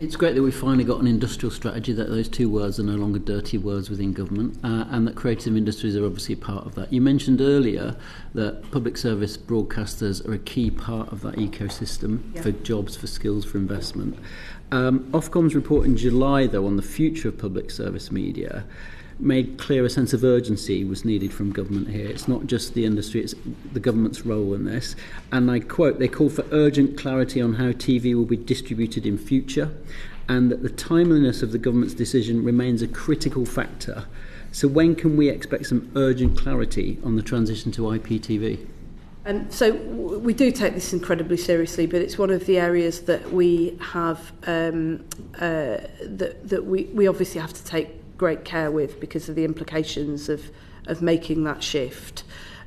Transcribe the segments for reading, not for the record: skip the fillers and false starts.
It's great that we've finally got an industrial strategy, that those two words are no longer dirty words within government, and that creative industries are obviously a part of that. You mentioned earlier that public service broadcasters are a key part of that ecosystem for jobs, for skills, for investment. Ofcom's report in July, though, on the future of public service media made clear a sense of urgency was needed from government here. It's not just the industry, it's the government's role in this. And I quote, they call for urgent clarity on how TV will be distributed in future, and that the timeliness of the government's decision remains a critical factor. So when can we expect some urgent clarity on the transition to IPTV? So we do take this incredibly seriously, but it's one of the areas that we have that we obviously have to take great care with because of the implications of making that shift.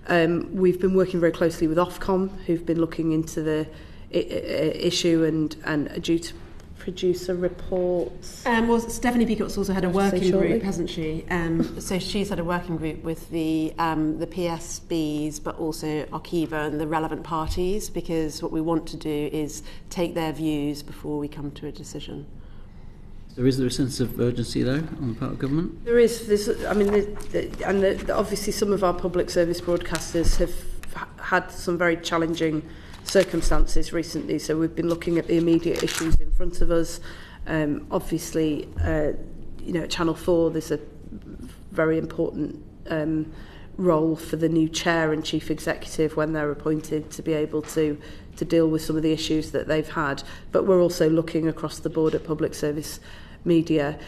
We've been working very closely with Ofcom, who've been looking into the issue and are due to produce a report. Well, Stephanie Peacock's also had a working group, hasn't she? So she's had a working group with the PSBs, but also Arqiva and the relevant parties, because what we want to do is take their views before we come to a decision. So is there a sense of urgency, though, on the part of government? There is. Obviously some of our public service broadcasters have had some very challenging circumstances recently, so we've been looking at the immediate issues in front of us. Obviously, at Channel 4, there's a very important role for the new chair and chief executive when they're appointed to be able to deal with some of the issues that they've had. But we're also looking across the board at public service media.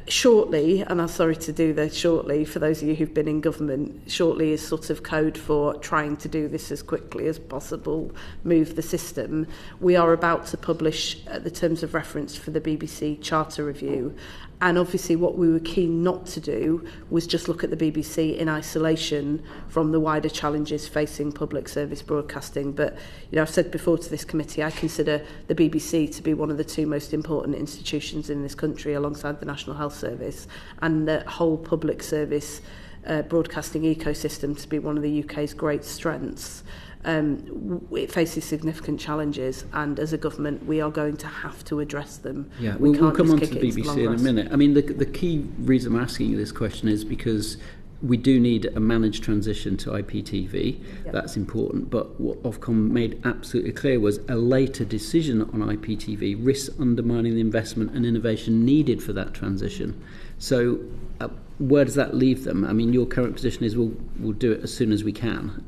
Shortly, and I'm sorry to do this shortly, for those of you who've been in government, shortly is sort of code for trying to do this as quickly as possible, move the system. We are about to publish the terms of reference for the BBC Charter Review, and obviously what we were keen not to do was just look at the BBC in isolation from the wider challenges facing public service broadcasting. But I've said before to this committee, I consider the BBC to be one of the two most important institutions in this country, alongside the National Health Service, and the whole public service broadcasting ecosystem to be one of the UK's great strengths. It faces significant challenges, and as a government we are going to have to address them. Yeah, we'll come on to the BBC in a minute. I mean, the key reason I'm asking you this question is because we do need a managed transition to IPTV. Yep. That's important. But what Ofcom made absolutely clear was a later decision on IPTV risks undermining the investment and innovation needed for that transition. So where does that leave them? I mean, your current position is we'll do it as soon as we can.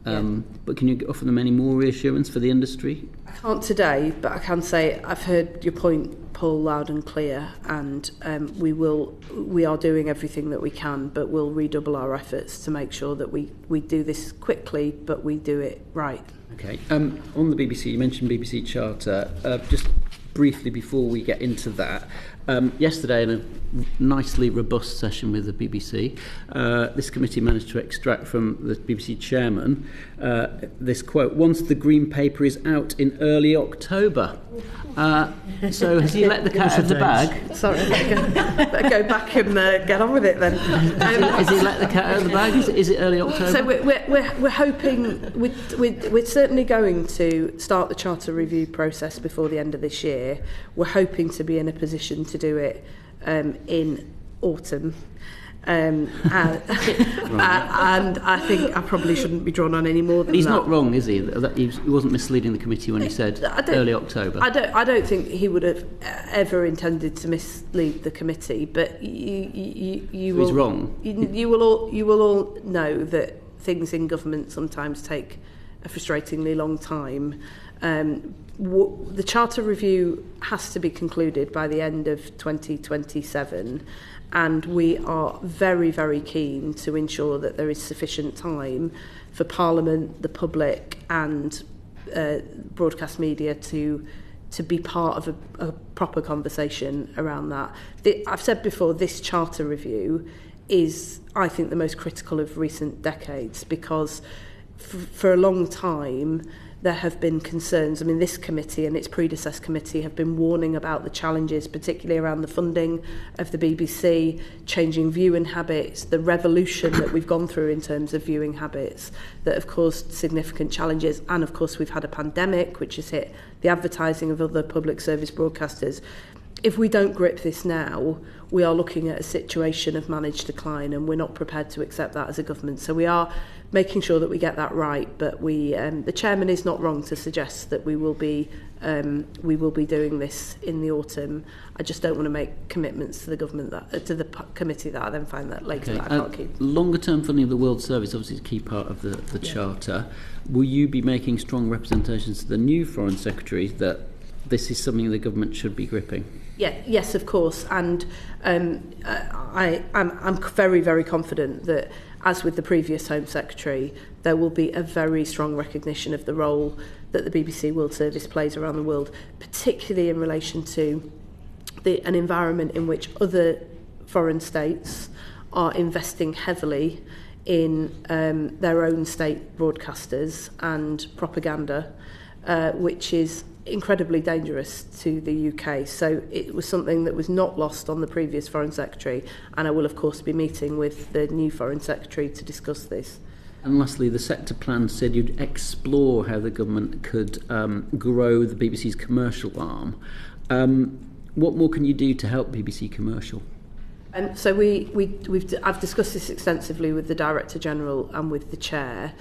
But can you offer them any more reassurance for the industry? I can't today, but I can say I've heard your point, Paul, loud and clear, and we are doing everything that we can, but we'll redouble our efforts to make sure that we do this quickly, but we do it right. Okay. On the BBC, you mentioned BBC Charter. Just briefly before we get into that, yesterday in a nicely robust session with the BBC, this committee managed to extract from the BBC chairman this quote: "Once the Green Paper is out in early October." So has he let the cat out of the bag? Sorry, better go back and get on with it then. Has he let the cat out of the bag? Is it early October? So we're hoping, we're certainly going to start the Charter Review process before the end of this year. We're hoping to be in a position to do it in autumn. And I think I probably shouldn't be drawn on any more than that. He's not wrong, is he? He wasn't misleading the committee when he said early October. I don't think he would have ever intended to mislead the committee. But you will. He's wrong. You will all know that things in government sometimes take a frustratingly long time. The Charter Review has to be concluded by the end of 2027. And we are very, very keen to ensure that there is sufficient time for Parliament, the public and broadcast media to be part of a proper conversation around that. I've said before, this Charter Review is, I think, the most critical of recent decades, because for a long time there have been concerns. I mean, this committee and its predecessor committee have been warning about the challenges, particularly around the funding of the BBC, changing viewing habits, the revolution that we've gone through in terms of viewing habits that have caused significant challenges. And of course, we've had a pandemic, which has hit the advertising of other public service broadcasters. if we don't grip this now, we are looking at a situation of managed decline, and we're not prepared to accept that as a government. So we are making sure that we get that right. But the chairman is not wrong to suggest that we will be doing this in the autumn. I just don't want to make commitments to the government to the committee that I then find that later that I can't keep. Longer term funding of the World Service obviously is a key part of the Charter. Will you be making strong representations to the new Foreign Secretary that this is something the government should be gripping? Yes, of course. And I'm very, very confident that, as with the previous Home Secretary, there will be a very strong recognition of the role that the BBC World Service plays around the world, particularly in relation to an environment in which other foreign states are investing heavily in their own state broadcasters and propaganda, which is incredibly dangerous to the UK. So it was something that was not lost on the previous Foreign Secretary, and I will of course be meeting with the new Foreign Secretary to discuss this. And lastly, the sector plan said you'd explore how the government could grow the BBC's commercial arm. What more can you do to help BBC Commercial? And so I've discussed this extensively with the Director General and with the Chair.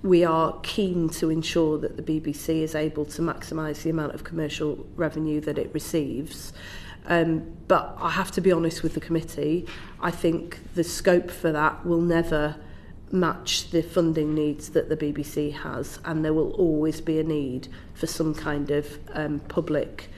We are keen to ensure that the BBC is able to maximise the amount of commercial revenue that it receives. But I have to be honest with the committee. I think the scope for that will never match the funding needs that the BBC has, and there will always be a need for some kind of public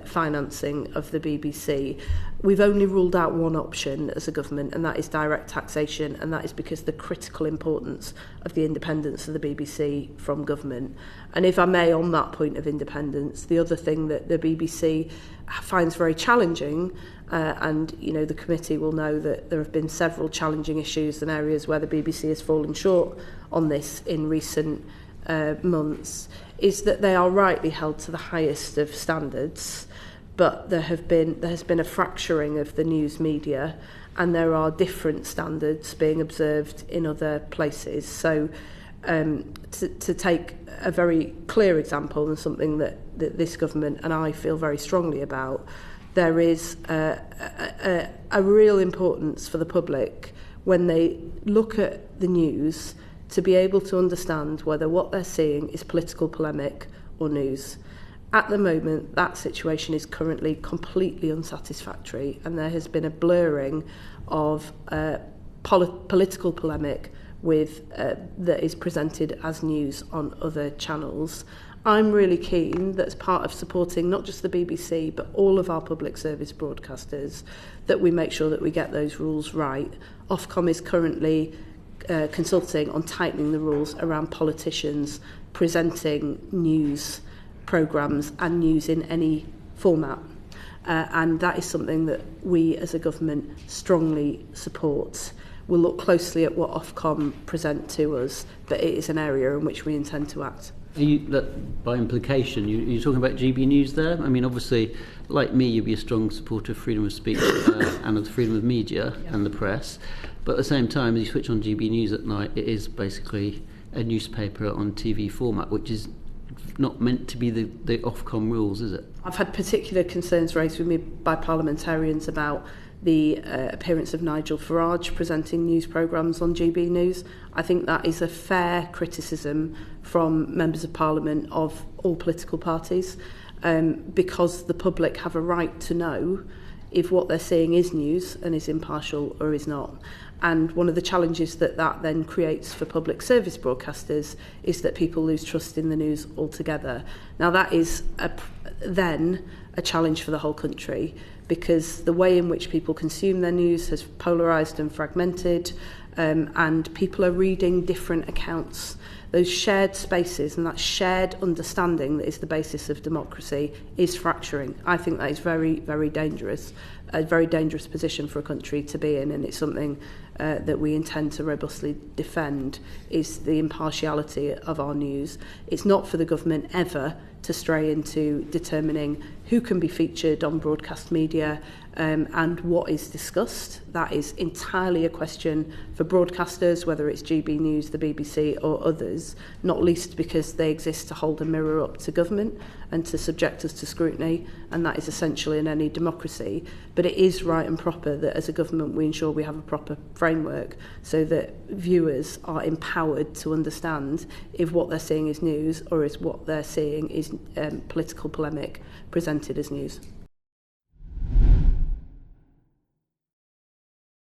financing of the BBC. We've only ruled out one option as a government, and that is direct taxation, and that is because the critical importance of the independence of the BBC from government. And if I may, on that point of independence, the other thing that the BBC finds very challenging, and the committee will know that there have been several challenging issues and areas where the BBC has fallen short on this in recent months, is that they are rightly held to the highest of standards, but there has been a fracturing of the news media, and there are different standards being observed in other places. So to take a very clear example, and something that this government and I feel very strongly about, there is a real importance for the public when they look at the news to be able to understand whether what they're seeing is political polemic or news. At the moment, that situation is currently completely unsatisfactory, and there has been a blurring of political polemic with that is presented as news on other channels. I'm really keen that, as part of supporting not just the BBC but all of our public service broadcasters, that we make sure that we get those rules right. Ofcom is currently consulting on tightening the rules around politicians presenting news programmes and news in any format. And that is something that we as a government strongly support. We'll look closely at what Ofcom present to us, but it is an area in which we intend to act. By implication, you're talking about GB News there? I mean, obviously, like me, you'd be a strong supporter of freedom of speech and of the freedom of media and the press. But at the same time, as you switch on GB News at night, it is basically a newspaper on TV format, which is not meant to be the Ofcom rules, is it? I've had particular concerns raised with me by parliamentarians about the appearance of Nigel Farage presenting news programmes on GB News. I think that is a fair criticism from members of Parliament of all political parties, because the public have a right to know if what they're seeing is news and is impartial or is not. And one of the challenges that then creates for public service broadcasters is that people lose trust in the news altogether. Now that is then a challenge for the whole country, because the way in which people consume their news has polarised and fragmented, and people are reading different accounts. Those shared spaces and that shared understanding that is the basis of democracy is fracturing. I think that is very, very dangerous, a very dangerous position for a country to be in, and it's something that we intend to robustly defend is the impartiality of our news. It's not for the government ever to stray into determining who can be featured on broadcast media and what is discussed. That is entirely a question for broadcasters, whether it's GB News, the BBC or others, not least because they exist to hold a mirror up to government and to subject us to scrutiny, and that is essential in any democracy. But it is right and proper that as a government we ensure we have a proper framework so that viewers are empowered to understand if what they're seeing is news or is what they're seeing is political polemic presented as news.